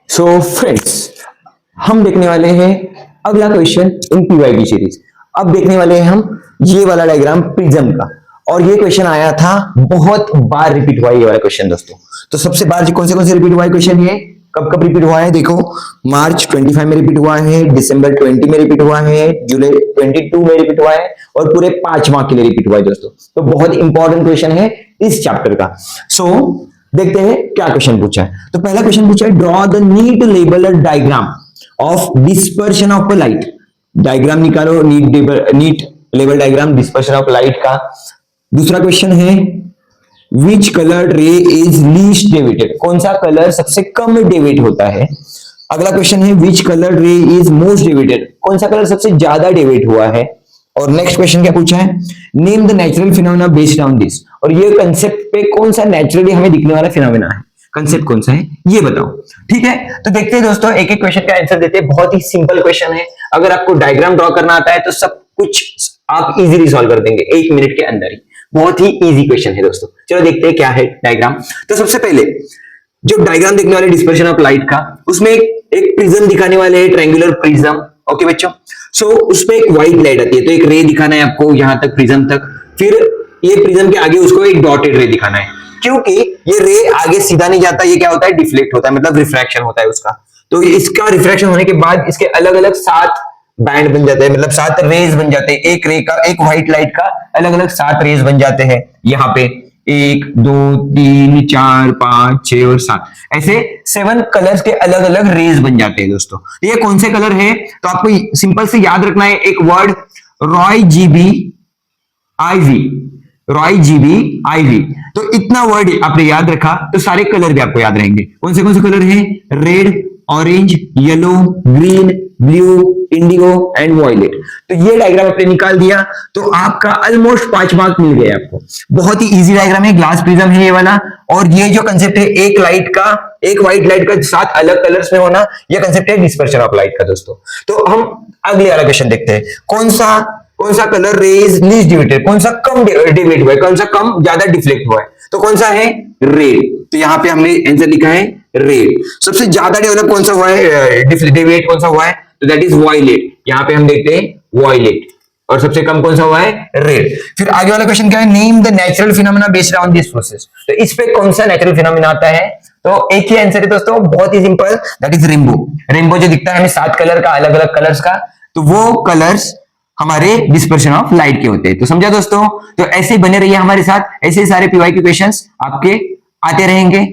So friends, हम देखने वाले हैं अगला क्वेश्चन इन पीवाई की सीरीज। अब देखने वाले हैं हम ये वाला डायग्राम प्रिज्म का, और ये क्वेश्चन आया था, बहुत बार रिपीट हुआ ये वाला क्वेश्चन दोस्तों। तो सबसे बार कौन से रिपीट हुआ है क्वेश्चन, ये कब कब रिपीट हुआ है देखो, मार्च 25 में रिपीट हुआ है, दिसंबर 20 में रिपीट हुआ है, जुलाई 22 में रिपीट हुआ है, और पूरे 5 माह के लिए रिपीट हुआ है दोस्तों। तो बहुत इंपॉर्टेंट क्वेश्चन है इस चैप्टर का। सो देखते हैं क्या क्वेश्चन पूछा है। तो पहला क्वेश्चन पूछा है, draw the neat labelled diagram of dispersion of light. Diagram निकालो, neat level diagram dispersion of light का। दूसरा क्वेश्चन है, which colour ray is least deviated, कौन सा कलर सबसे कम डेविएट होता है। अगला क्वेश्चन है, which colour ray is most deviated, कौन सा कलर सबसे ज्यादा डेविएट हुआ है। और नेक्स्ट क्वेश्चन क्या पूछा है, name the natural phenomena based on this, और ये कंसेप्ट पे कौन सा नेचुरली हमें दिखने वाला फिनोमेना है, कंसेप्ट कौन सा है ये बताओ। ठीक है, तो देखते हैं दोस्तों, एक एक क्वेश्चन का आंसर देते हैं। बहुत ही सिंपल क्वेश्चन है, अगर आपको डायग्राम ड्रॉ करना आता है तो सब कुछ आप इजीली सॉल्व कर देंगे 1 मिनट के अंदर ही। बहुत ही इजी क्वेश्चन है दोस्तों। चलो देखते हैं क्या है डायग्राम। तो सबसे पहले जो डायग्राम देखने वाले डिस्पर्शन ऑफ लाइट का, उसमें एक प्रिज्म दिखाने वाले हैं, ट्रायंगुलर प्रिज्म। ओके बच्चों, सो उसमें एक व्हाइट लाइट आती है, तो एक रे दिखाना है आपको यहां तक प्रिज्म तक, फिर ये प्रिज्म के आगे उसको एक डॉटेड रे दिखाना है, क्योंकि ये रे आगे सीधा नहीं जाता, ये क्या होता है, डिफ्लेक्ट होता है, मतलब रिफ्रैक्शन होता है उसका। तो इसका रिफ्रैक्शन होने के बाद इसके अलग अलग 7 बैंड बन जाते हैं, मतलब 7 रेज बन जाते हैं। एक रे का, एक व्हाइट लाइट का अलग अलग 7 रेज बन जाते हैं। यहाँ पे 1 2 3 4 5 6 और 7, ऐसे 7 कलर्स के अलग अलग रेज बन जाते हैं दोस्तों। ये कौन से कलर है, तो आपको सिंपल से याद रखना है एक word, Roy G B I V, Roy G B I V. तो इतना वर्ड आपने याद रखा तो सारे कलर भी आपको याद रहेंगे। कौन से कलर हैं, red, orange, yellow, green, blue, indigo and violet. तो ये डायग्राम आपने निकाल दिया तो आपका ऑलमोस्ट 5 मार्क मिल गए आपको। बहुत ही इजी डायग्राम है, ग्लास प्रिज्म है ये वाला। और ये जो कंसेप्ट है, एक लाइट का, एक व्हाइट लाइट का 7 अलग कलर्स में होना, ये कंसेप्ट है डिस्पर्शन ऑफ लाइट का दोस्तों। तो हम अगले वाला क्वेश्चन देखते हैं, कौन सा colour ray is least deviated, कौन सा कम डेविएट हुआ है, कौन सा कम ज्यादा डिफ्लेक्ट हुआ है, तो कौन सा है, रेड। तो यहाँ पे हमने आंसर लिखा है रेड। सबसे ज्यादा डेवलप कौन सा हुआ है, डेविएट कौन सा हुआ है, तो दैट इज वॉयलेट। यहाँ पे हम देखते हैं वॉयलेट। और सबसे कम कौन सा हुआ है, रेड। फिर आगे वाला क्वेश्चन क्या है, name the natural phenomena based on this process. तो इस पे कौन सा नेचुरल फिनोमेना आता है, तो एक ही आंसर है दोस्तों, बहुत ही simple, that is rainbow. Rainbow जो दिखता है हमें 7 कलर का, अलग अलग कलर्स का, तो वो कलर्स हमारे डिस्पर्शन ऑफ लाइट के होते हैं। तो समझा दोस्तों। तो ऐसे बने रहिए हमारे साथ, ऐसे सारे पीवाई के क्वेश्चंस आपके आते रहेंगे।